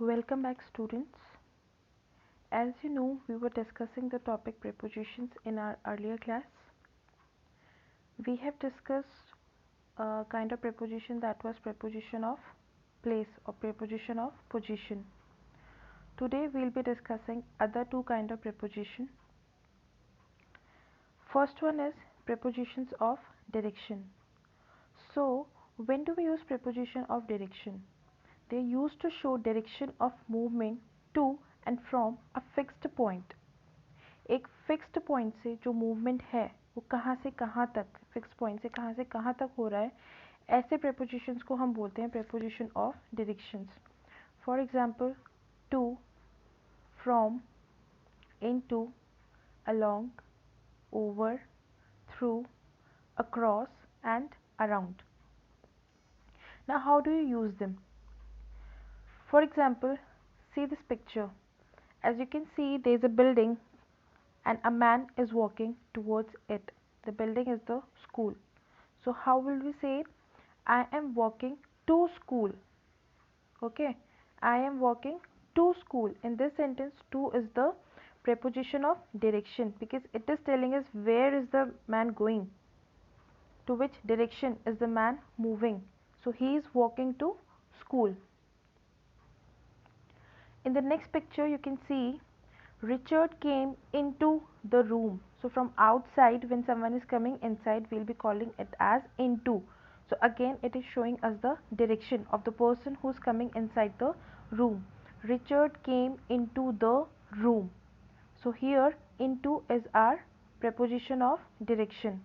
Welcome back, students. As you know, we were discussing the topic prepositions in our earlier class. We have discussed a kind of preposition that was preposition of place or preposition of position. Today we'll be discussing other two kind of preposition. First one is prepositions of direction. So, when do we use preposition of direction? They are used to show direction of movement to and from a fixed point. एक fixed point से जो movement है वो कहाँ से कहाँ तक, fixed point से कहाँ तक हो रहा है, ऐसे प्रेपोजिशंस को हम बोलते हैं preposition of directions. For example to, from, into, along, over, through, across and around. Now how do you use them? For example, see this picture. As you can see, there is a building and a man is walking towards it. The building is the school. So how will we say I am walking to school? Okay, I am walking to school. In this sentence, to is the preposition of direction because it is telling us where is the man going, to which direction is the man moving. So he is walking to school. In the next picture, you can see Richard came into the room. So from outside, when someone is coming inside, we'll be calling it as into. So again, it is showing us the direction of the person who's coming inside the room. Richard came into the room. So here, into is our preposition of direction.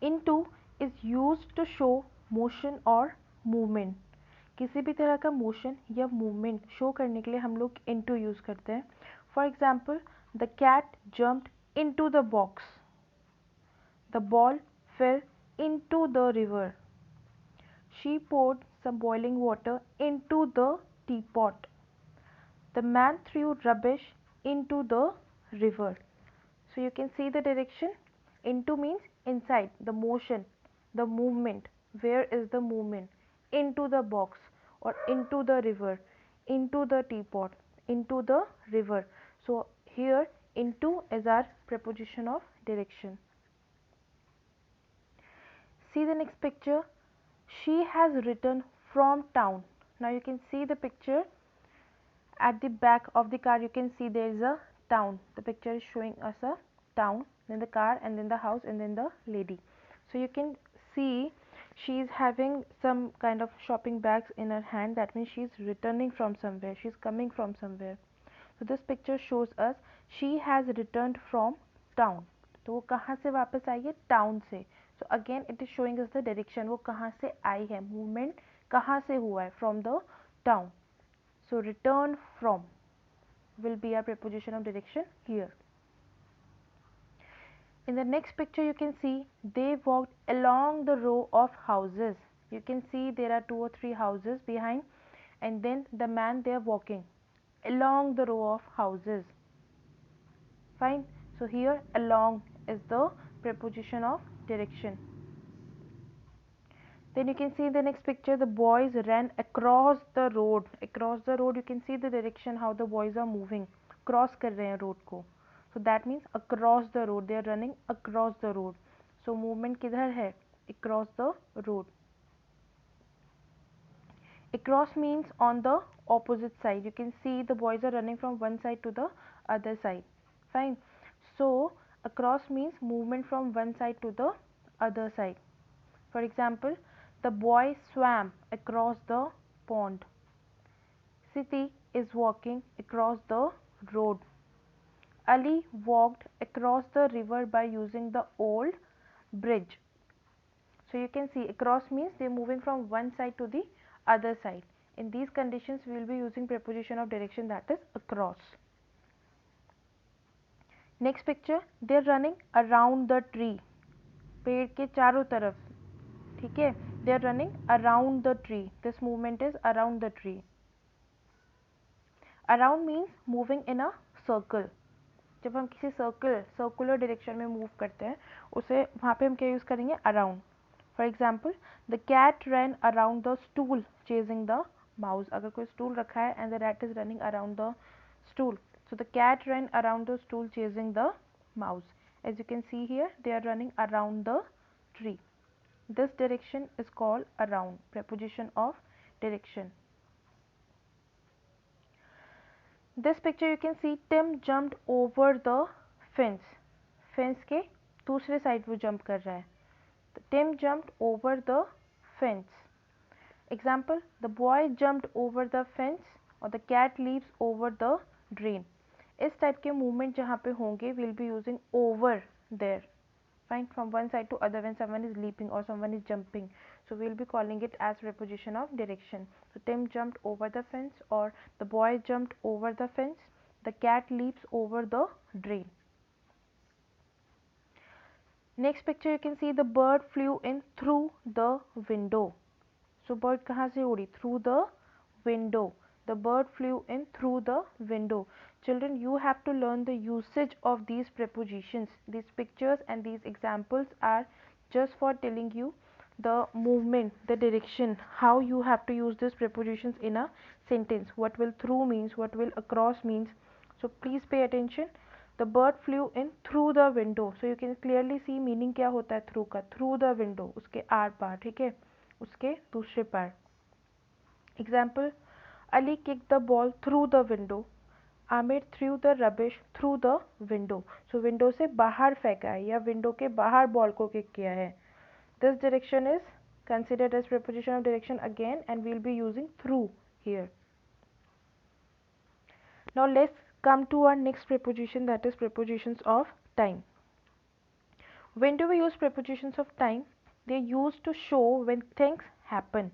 Into is used to show motion or movement. किसी भी तरह का motion या movement show करने के लिए हम लोग इनटू यूज़ करते हैं. For example, the cat jumped into the box. The ball fell into the river. She poured some boiling water into the teapot. The man threw rubbish into the river. So you can see the direction. Into means inside, the motion, the movement. Where is the movement? Into the box or into the river, into the teapot, into the river. So here into is our preposition of direction. See the next picture. She has returned from town. Now you can see the picture. At the back of the car you can see there is a town. The picture is showing us a town, then the car and then the house and then the lady. So you can see she is having some kind of shopping bags in her hand. That means she is returning from somewhere, she is coming from somewhere. So this picture shows us she has returned from town. तो वो कहाँ से वापस आई है? Town से. So again it is showing us the direction. वो कहाँ से आई है, movement कहाँ से हुआ है, from the town. So return from will be our preposition of direction here. In the next picture you can see they walked along the row of houses. You can see there are 2 or 3 houses behind and then the man they are walking along the row of houses. Fine. So here along is the preposition of direction. Then you can see in the next picture the boys ran across the road. Across the road you can see the direction how the boys are moving. Cross कर रहे हैं road को. So that means across the road. They are running across the road. So movement किधर है? Across the road. Across means on the opposite side. You can see the boys are running from one side to the other side. Fine. So across means movement from one side to the other side. For example, the boy swam across the pond. Siti is walking across the road. Ali walked across the river by using the old bridge. So you can see across means they are moving from one side to the other side. In these conditions we will be using preposition of direction, that is across. Next picture, they are running around the tree. पेड़ के चारों तरफ, ठीक है. They are running around the tree. This movement is around the tree. Around means moving in a circle. जब हम किसी circular direction में मूव करते हैं उसे वहाँ पे हम क्या यूज़ करेंगे? Around. For example, the cat ran around the stool chasing the mouse. अगर कोई stool रखा है and the rat is running around the stool, so the cat ran around the stool chasing the mouse. As you can see here, they are running around the tree. This direction is called around, preposition of direction. This picture you can see Tim jumped over the fence. Fence के दूसरे side वो jump कर रहा है. Tim jumped over the fence. Example: the boy jumped over the fence or the cat leaps over the drain. इस type के movement जहाँ पे होंगे we'll be using over there. Fine, from one side to other when someone is leaping or someone is jumping. So we'll be calling it as preposition of direction. So Tim jumped over the fence, or the boy jumped over the fence. The cat leaps over the drain. Next picture you can see the bird flew in through the window. So bird कहाँ से उड़ी? Through the window. The bird flew in through the window. Children, you have to learn the usage of these prepositions. These pictures and these examples are just for telling you the movement, the direction, how you have to use these prepositions in a sentence. What will through means, what will across means. So please pay attention. The bird flew in through the window. So you can clearly see meaning क्या होता है through का. Through the window, उसके are पार, ठीक है, उसके दूसरे पार. Example: Ali kicked the ball through the window. Amir threw the rubbish through the window. So window से बाहर फेंका है या window के बाहर बॉल को किक किया है. This direction is considered as preposition of direction again, and we'll be using through here. Now let's come to our next preposition, that is prepositions of time. When do we use prepositions of time? They are used to show when things happen.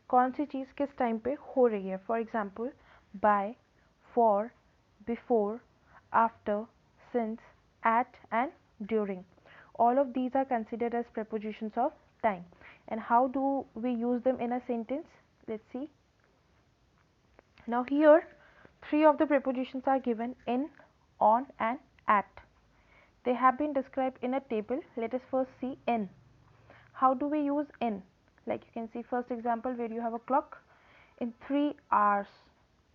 कौन सी चीज़ किस time पे हो रही है. For example by, for, before, after, since, at and during. All of these are considered as prepositions of time. And how do we use them in a sentence? Let's see. Now here, three of the prepositions are given: in, on and at. They have been described in a table. Let us first see in. How do we use in? Like you can see first example where you have a clock. In 3 hours,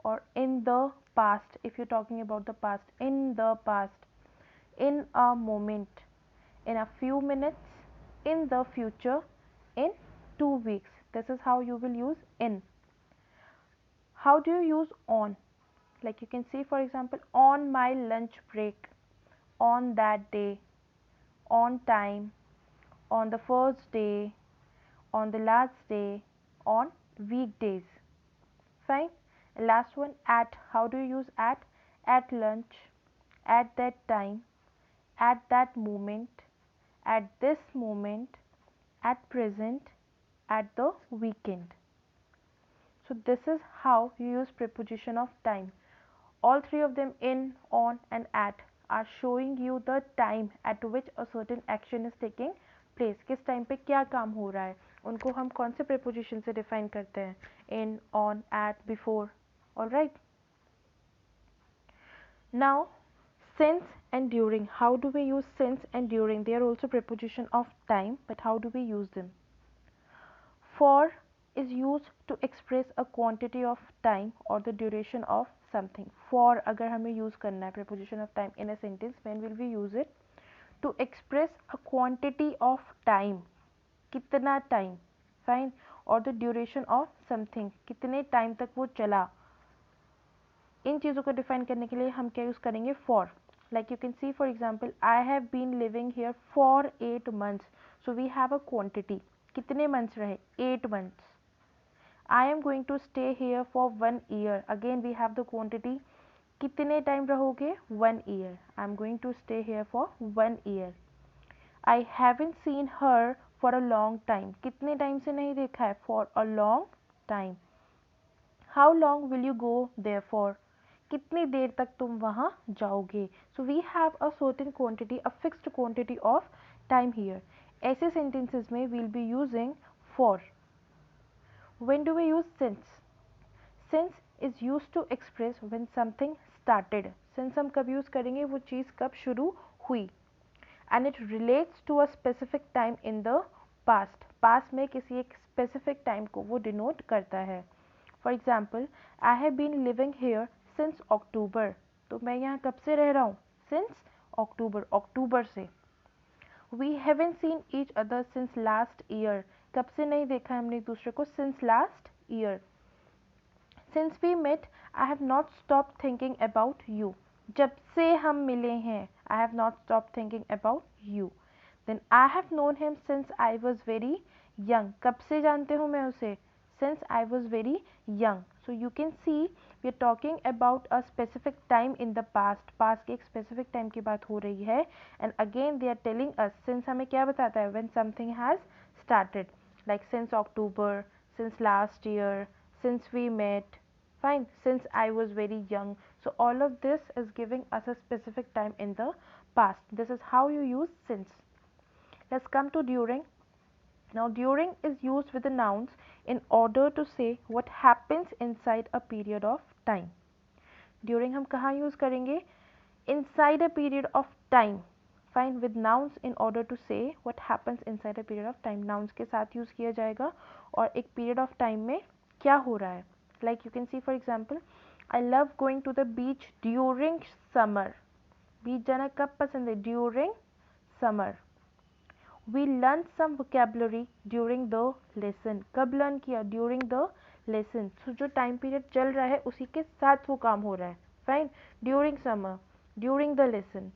or in the past if you're talking about the past. In the past, in a moment, in a few minutes, in the future, in 2 weeks. This is how you will use in. How do you use on? Like you can see for example, on my lunch break, on that day, on time, on the first day, on the last day, on weekdays. Fine. Last one, at. How do you use at? At lunch, at that time, at that moment, at this moment, at present, at the weekend. So this is how you use preposition of time. All three of them, in, on and at, are showing you the time at which a certain action is taking place. किस time पे क्या काम हो रहा है, उनको हम कौन से preposition से define करते हैं? In, on, at, before. Alright. Now, since and during. How do we use since and during? They are also preposition of time, but how do we use them? For is used to express a quantity of time or the duration of something. For अगर हमें use करना है preposition of time in a sentence, when will we use it? To express a quantity of time. कितना time, fine, or the duration of something. कितने time तक वो चला. इन चीज़ों को डिफाइन करने के लिए हम क्या यूज़ करेंगे? For. Like you can see for example, I have been living here for 8 months. So we have a quantity. कितने मंथ्स रहे? 8 months. I am going to stay here for 1 year. Again we have the quantity. कितने time रहोगे? 1 year. I am going to stay here for 1 year. I haven't seen her for a long time. कितने time से नहीं देखा है? For a long time. How long will you go there for? कितनी देर तक तुम वहाँ जाओगे? So we have a certain quantity, a fixed quantity of time here. ऐसे सेंटेंसेस में we'll be using for. When do we use since? Since is use to express when something started. Since हम कब use करेंगे? वो चीज़ कब शुरू हुई. And it relates to a specific time in the past. Past में किसी एक स्पेसिफिक टाइम को वो डिनोट करता है. For example, I have been living here since October, तो मैं यहाँ कब से रह रहा हूँ? सिंस अक्टूबर, अक्टूबर से। We haven't seen each other since last year, कब से नहीं देखा हमने एक दूसरे को? Since last year. Since we met I have not stop thinking about you, जब से हम मिले हैं I have not stop thinking about you. Then I have known him since I was very young, कब से जानते हो मैं उसे? Since I was very young. So you can C we are talking about a specific time in the past, past के एक specific time की बात हो रही है। And again they are telling us, since हमें क्या बताता है? When something has started, like since October, since last year, since we met, fine, since I was very young. So all of this is giving us a specific time in the past. This is how you use since. Let's come to during. Now during is used with the nouns in order to say what happens inside a period of time. During हम कहाँ use करेंगे? Inside a period of time. Fine, with nouns in order to say what happens inside a period of time. Nouns के साथ use किया जाएगा और एक period of time में क्या हो रहा है? Like you can see for example, I love going to the beach during summer. Beach जाना कब पसंद है? During summer. We learned some vocabulary during the lesson. कब learn किया? During the lesson. So जो time period चल रहा है उसी के साथ वो काम हो रहा है. Fine. During summer. During the lesson.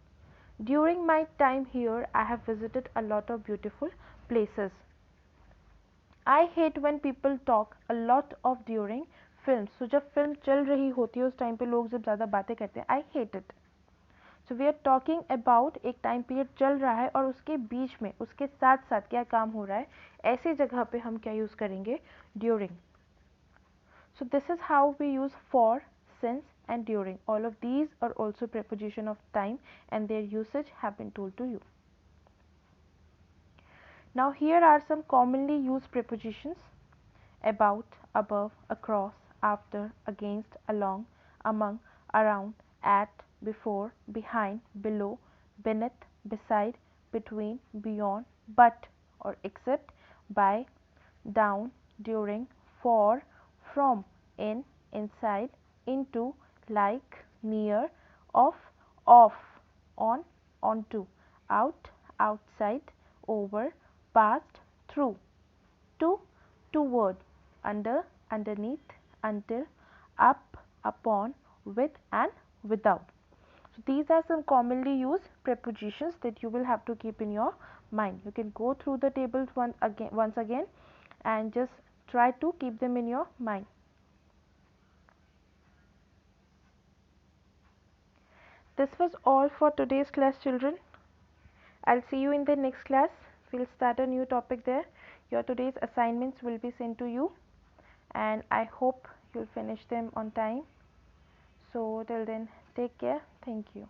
During my time here, I have visited a lot of beautiful places. I hate when people talk a lot of during films. So जब फिल्म चल रही होती है उस टाइम पे लोग जब ज़्यादा बातें करते हैं, I hate it. So we are talking about एक टाइम पीरियड चल रहा है और उसके बीच में उसके साथ साथ क्या काम हो रहा है, ऐसी जगह पे हम क्या यूज़ करेंगे? During. So this is how we use for, since and during. All of these are also preposition of time and their usage have been told to you. Now here are some commonly used prepositions: about, above, across, after, against, along, among, around, at, before, behind, below, beneath, beside, between, beyond, but or except, by, down, during, for, from, in, inside, into, like, near, off, on, onto, out, outside, over, past, through, to, toward, under, underneath, until, up, upon, with and without. So these are some commonly used prepositions that you will have to keep in your mind. You can go through the tables once again and just try to keep them in your mind. This was all for today's class, children. I'll see you in the next class. We'll start a new topic there. Your today's assignments will be sent to you and I hope you'll finish them on time. So till then, take care. Thank you.